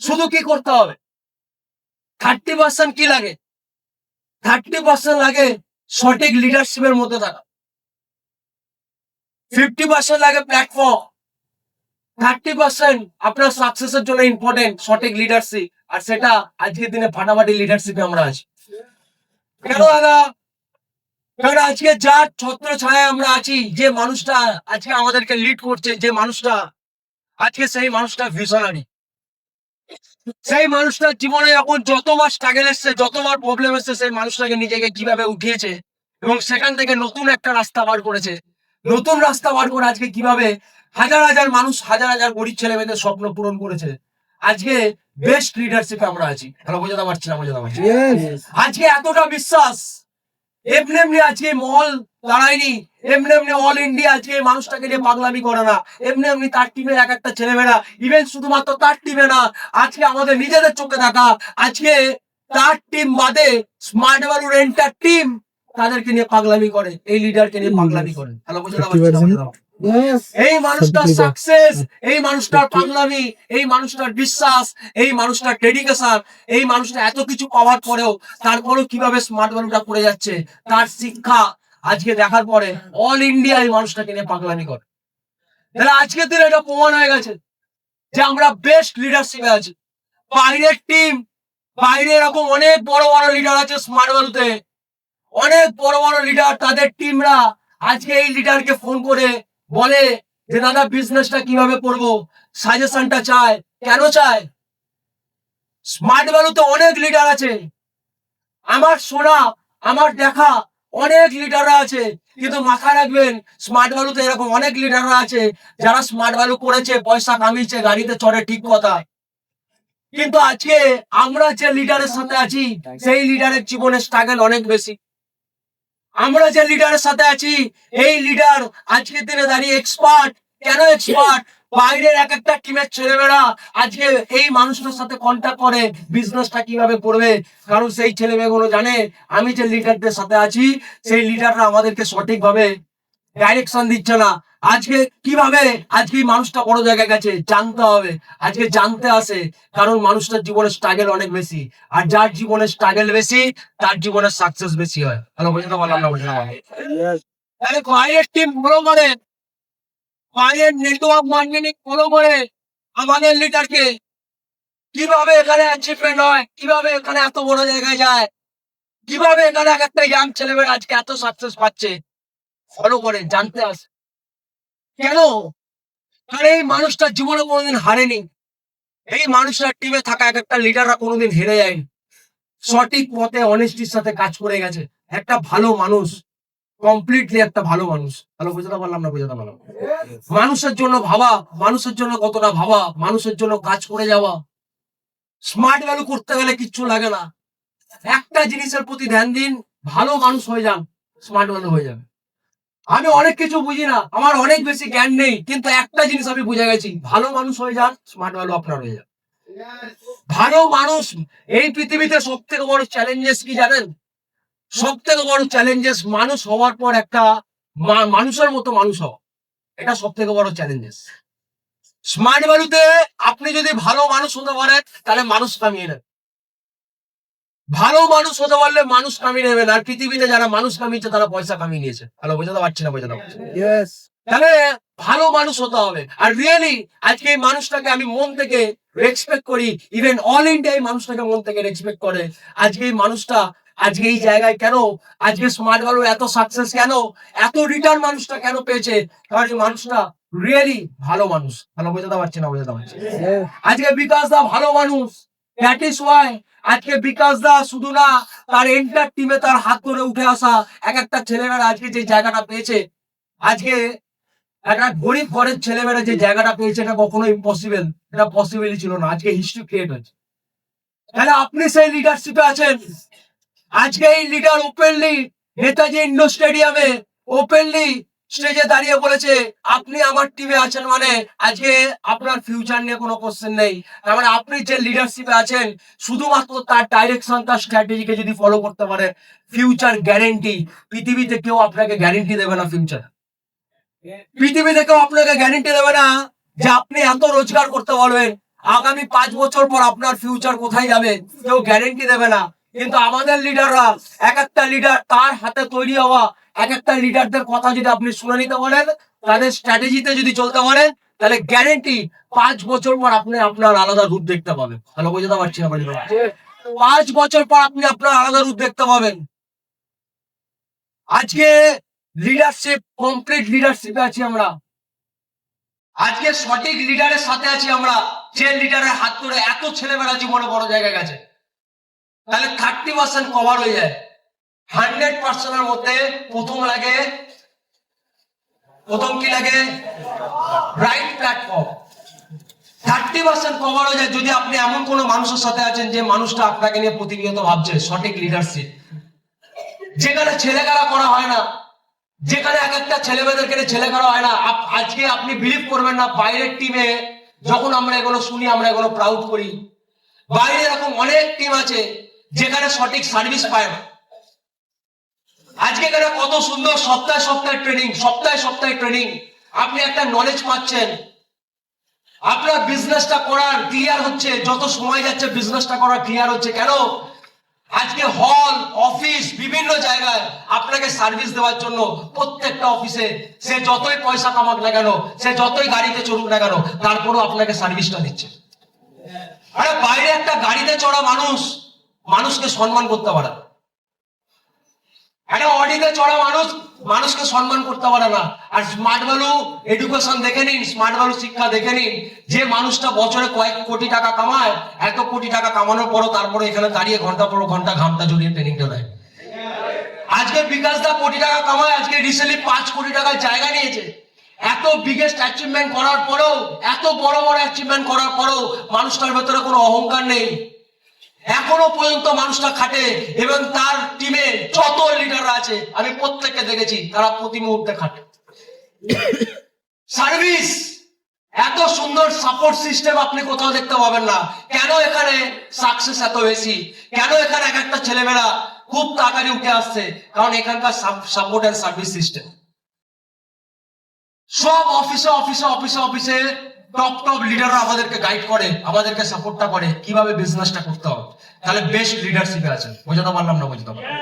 শুধু কি করতে হবে, 30% কি লাগে, 30% লাগে সঠিক লিডারশিপের মধ্যে থাকা, 50% লাগে প্ল্যাটফর্ম, 30% আপনার সাকসেসের জন্য ইম্পর্টেন্ট সঠিক লিডারশিপ। আর সেটা আজকের দিনে ফাটাফাটি লিডারশিপে আমরা আছি। কেন দাদা? কারণ আজকে যার ছত্র ছায়ায় আমরা আছি, যে মানুষটা আজকে আমাদেরকে লিড করছে, যে মানুষটা আজকে, সেই মানুষটা ভিশনারি। সেই মানুষটার জীবনে এখন যতবার স্ট্রাগল এসছে, যতবার প্রবলেম এসছে, সেই মানুষটাকে নিজেকে কিভাবে উঠিয়েছে এবং সেখান থেকে নতুন একটা রাস্তা বার করেছে। নতুন রাস্তা বার করে আজকে কিভাবে হাজার হাজার মানুষ, হাজার হাজার গরিব ছেলে মেয়েদের স্বপ্ন পূরণ করেছে। আজকে বেস্ট লিডারশিপে আমরা আছি। হ্যালো, বোঝাতে পারছি না? আজকে এতটা বিশ্বাস, এমনি এমনি আজকে মহল দাঁড়ায়নি, এমনি এমনি অল ইন্ডিয়া আজকে মানুষটাকে নিয়ে পাগলামি করে না। এমনি এমনি তার টিমের এক একটা ছেলেমেয়েরা, ইভেন শুধুমাত্র তার টিমে না, আজকে আমাদের নিজেদের চোখে দেখা, আজকে তার টিম বাদে স্মার্ট ভ্যালুর এন্টার টিম তাদেরকে নিয়ে পাগলামি করে, এই লিডারকে নিয়ে পাগলামি করে। হ্যালো, বোঝাতে পারছি না? এই মানুষটার সাকসেস, এই মানুষটার পাগলামি, এই মানুষটার বিশ্বাস, এই মানুষটার ডেডিকেশন, এই মানুষটা এত কিছু পাওয়ার পরেও তারপরেও কিভাবে স্মার্ট ভ্যালুটা করে যাচ্ছে, তার শিক্ষা আজকে দেখার পরে অল ইন্ডিয়া এই মানুষটাকে নিয়ে পাগলামি করে। তাহলে আজকের দিনে এটা প্রমাণ হয়ে গেছে যে আমরা বেস্ট লিডারশিপে আছি। বাইরের টিম, বাইরে এরকম অনেক বড় বড় লিডার আছে স্মার্ট ভ্যালুতে, অনেক বড় বড় লিডার, তাদের টিমরা আজকে এই লিডারকে ফোন করে বলে যে দাদা বিজনেসটা কিভাবে করবো, সাজেশনটা চায়। কেন চায়? স্মার্ট ভ্যালুতে অনেক লিডার আছে, আমার শোনা, আমার দেখা অনেক লিডাররা আছে, কিন্তু মাথায় রাখবেন স্মার্ট ভ্যালুতে এরকম অনেক লিডাররা আছে যারা স্মার্ট ভ্যালু করেছে, পয়সা কামিয়েছে, গাড়িতে চড়ে, ঠিক কথা। কিন্তু আজকে আমরা যে লিডারের সাথে আছি, সেই লিডারের জীবনের স্ট্রাগল অনেক বেশি। আমরা যে লিডারের সাথে আছি, এই লিডার আজকের দিনে দাঁড়িয়ে এক্সপার্ট। কেন এক্সপার্ট? বাইরের এক একটা টিমের ছেলেমেয়েরা আজকে এই মানুষটার সাথে কন্ট্যাক্ট করে বিজনেসটা কিভাবে করবে, কারণ সেই ছেলে মেয়েগুলো জানে আমি যে লিডারদের সাথে আছি, সেই লিডাররা আমাদেরকে সঠিকভাবে ডাইরেকশন দিচ্ছে না। আজকে কিভাবে আজকে মানুষটা বড় জায়গায় গেছে জানতে হবে, আজকে জানতে আসে, কারণ মানুষটার জীবনের স্ট্রাগল অনেক বেশি, আর যার জীবনের স্ট্রাগল বেশি তার জীবনের সাকসেস বেশি হয়। হ্যালো, বুঝতে পারলাম না? বুঝতে পারলাম। তাহলে বাইরের টিম ফলো করে, বাইরের নেটওয়ার্ক মার্কেটিং ফলো করে আমাদের লিডারকে কিভাবে এখানে অ্যাচিভমেন্ট হয়, কিভাবে এখানে এত বড় জায়গায় যায়, কিভাবে এখানে এক একটা ইয়াং ছেলেমেয়েরা আজকে এত সাকসেস পাচ্ছে, ফলো করে জানতে আসে। কেন? কারণ এই মানুষটার জীবনে কোনোদিন হারেনি, এই মানুষটার টিমে থাকা এক একটা লিডাররা কোনোদিন হেরে যায়নি, সঠিক পথে অনেস্টির সাথে কাজ করে গেছে। একটা ভালো মানুষ, কমপ্লিটলি একটা ভালো মানুষ। ভালো বোঝাতে পারলাম না? বোঝাতে পারলাম। মানুষের জন্য ভাবা, মানুষের জন্য কতটা ভাবা, মানুষের জন্য কাজ করে যাওয়া। স্মার্ট ভ্যালু করতে গেলে কিচ্ছু লাগে না, একটা জিনিসের প্রতি ধ্যান দিন, ভালো মানুষ হয়ে যান, স্মার্ট ভ্যালু হয়ে যাবে। আমি অনেক কিছু বুঝি না, আমার অনেক বেশি জ্ঞান নেই, কিন্তু একটা জিনিস আমি বুঝে গেছি, ভালো মানুষ হয়ে যান, স্মার্ট ভ্যালু আপনার হয়ে যাবে। ভালো মানুষ, এই পৃথিবীতে সব থেকে বড় চ্যালেঞ্জেস কি জানেন? সব থেকে বড় চ্যালেঞ্জেস মানুষ হওয়ার পর একটা মানুষের মতো মানুষ হওয়া, এটা সব থেকে বড় চ্যালেঞ্জেস। স্মার্ট ভ্যালুতে আপনি যদি ভালো মানুষ হতে পারেন, তাহলে মানুষ কামিয়ে নেন। ভালো মানুষ হতে পারলে মানুষ কামিয়ে নেবেন, আর পৃথিবীতে যারা মানুষ কামিয়েছে তারা পয়সা কামিয়ে নিয়েছে। হ্যালো, বোঝাতে পারছি না? বোঝাতে পারছি। তাহলে ভালো মানুষ হতে হবে। আর রিয়েলি আজকে এই মানুষটাকে আমি মন থেকে রেসপেক্ট করি, ইভেন অল ইন্ডিয়া এই মানুষটাকে মন থেকে রেসপেক্ট করে। আজকে এই মানুষটা আজকে এই জায়গায় কেন, আজকে স্মার্ট ভ্যালু এত সাকসেস কেন, এত রিটার্ন মানুষটা কেন পেয়েছে? কারণ এই মানুষটা রিয়েলি ভালো মানুষ। ভালো বোঝাতে পারছি না? বোঝাতে পারছি। আজকে বিকাশ দা ভালো মানুষ, দ্যাট ইজ ওয়াই আজকে বিকাশ দা শুধু না, তার এন্টার টিমে তার হাত ধরে উঠে আসা এক একটা ছেলেমেয়েরা আজকে যে জায়গাটা পেয়েছে, আজকে একটা গরিব ঘরের ছেলেমেয়েরা যে জায়গাটা পেয়েছে, এটা কখনো ইম্পসিবল, এটা পসিবলই ছিল না, আজকে হিস্ট্রি ক্রিয়েট হয়েছে। তাহলে আপনি সেই লিডারশিপে আছেন। আজকে এই লিডার ওপেনলি নেতাজি ইন্ডোর স্টেডিয়ামে ওপেনলি স্টেজে দাঁড়িয়ে বলেছে আপনি আমার টিমে আছেন, মানে আজকে আপনার ফিউচার নিয়ে কোনো কোশ্চেন নেই। তার মানে আপনি যে লিডারশিপে আছেন, শুধুমাত্র তার ডাইরেকশন, তার স্ট্র্যাটেজিকে যদি ফলো করতে পারে, ফিউচার গ্যারেন্টি। পৃথিবীতে কেউ আপনাকে গ্যারেন্টি দেবে না ফিউচার, পৃথিবীতে কেউ আপনাকে গ্যারেন্টি দেবে না যে আপনি এত রোজগার করতে পারবেন, আগামী 5 বছর পর আপনার ফিউচার কোথায় যাবে কেউ গ্যারেন্টি দেবে না, কিন্তু আমাদের লিডাররা, এক একটা লিডার তার হাতে তৈরি হওয়া এক একটা লিডারদের কথা যদি আপনি শুনে নিতে পারেন, তাদের স্ট্র্যাটেজিতে যদি চলতে পারেন, তাহলে গ্যারেন্টি 5 বছর পর আপনি আপনার আলাদা রূপ দেখতে পাবেন। তাহলে বোঝাতে পারছি না? 5 বছর পর আপনি আপনার আলাদা রূপ দেখতে পাবেন। আজকে লিডারশিপ, কমপ্লিট লিডারশিপে আছি আমরা। আজকে সঠিক লিডারের সাথে আছি আমরা, যে লিডারের হাত ধরে এত ছেলেমেয়েরা জীবনে বড় জায়গায় গেছে। তাহলে 30% কভার হয়ে যায়। 100% মধ্যে প্রথম কি লাগে? Right platform. 30% কভার হয়ে যায় যদি আপনি এমন কোনো মানুষের সাথে আছেন যে মানুষটা আপনাকে নিয়ে প্রতিনিয়ত ভাবছে। সঠিক লিডারশিপ, যেখানে ছেলেখেলা করা হয় না, যেখানে এক একটা ছেলেমেয়েদেরকে নিয়ে ছেলেখেলা হয় না। আজকে আপনি বিলিভ করবেন না, বাইরের টিমে যখন আমরা এগুলো শুনি, আমরা এগুলো প্রাউড করি। বাইরে এরকম অনেক টিম আছে যেখানে সঠিক সার্ভিস পায় না। আজকে এখানে কত সুন্দর সপ্তাহে সপ্তাহে ট্রেনিং, আপনি একটা নলেজ পাচ্ছেন, আপনার বিজনেসটা করার ক্লিয়ার হচ্ছে। যত সময় যাচ্ছে বিজনেসটা করার ক্লিয়ার হচ্ছে। কেন? আজকে হল, অফিস, বিভিন্ন জায়গায় আপনাকে সার্ভিস দেওয়ার জন্য, প্রত্যেকটা অফিসে সে যতই পয়সা কামাক না কেন, সে যতই গাড়িতে চড়ুক না কেন, তারপরেও আপনাকে সার্ভিসটা দিচ্ছে। আরে বাইরে একটা গাড়িতে চড়া মানুষকে সম্মান করতে পারে না। একটা অডিতে চড়া মানুষকে সম্মান করতে পারে না। আর স্মার্ট ভ্যালু এডুকেশন দেখে নিন, স্মার্ট ভ্যালু শিক্ষা দেখে নিন, যে মানুষটা বছরে কয়েক কোটি টাকা কামায়, এত কোটি টাকা কামানোর পরও তারপরে এখানে দাঁড়িয়ে ঘন্টা পর ঘন্টা ঘামটা ঝরিয়ে ট্রেনিংটা দেয়। আজকে বিকাশ দা কোটি টাকা কামায়, আজকে রিসেন্টলি 5 কোটি টাকার জায়গা নিয়েছে। এত বিগেস্ট অ্যাচিভমেন্ট করার পরেও, এত বড় বড় অ্যাচিভমেন্ট করার পরেও মানুষটার ভেতরে কোনো অহংকার নেই। এখনো পর্যন্ত মানুষটা খাটে, এবং তার টিমে যত লিডাররা আছে আমি প্রত্যেককে দেখেছি, তারা প্রতি মুহূর্তে খাটে। সার্ভিস, এত সুন্দর সাপোর্ট সিস্টেম আপনি কোথাও দেখতে পাবেন না। কেন এখানে সাকসেস এত বেশি? কেন এখানে এক একটা ছেলেমেয়েরা খুব তাড়াতাড়ি উঠে আসছে? কারণ এখানকার সাপোর্ট এন্ড সার্ভিস সিস্টেম। সব অফিসে টপ লিডাররা আমাদেরকে গাইড করে, আমাদেরকে সাপোর্টটা করে কিভাবে বিজনেসটা করতে হবে। তাহলে বেস্ট লিডারশিপে আছেন। বোঝাতে পারলাম না? বোঝাতে পারলাম।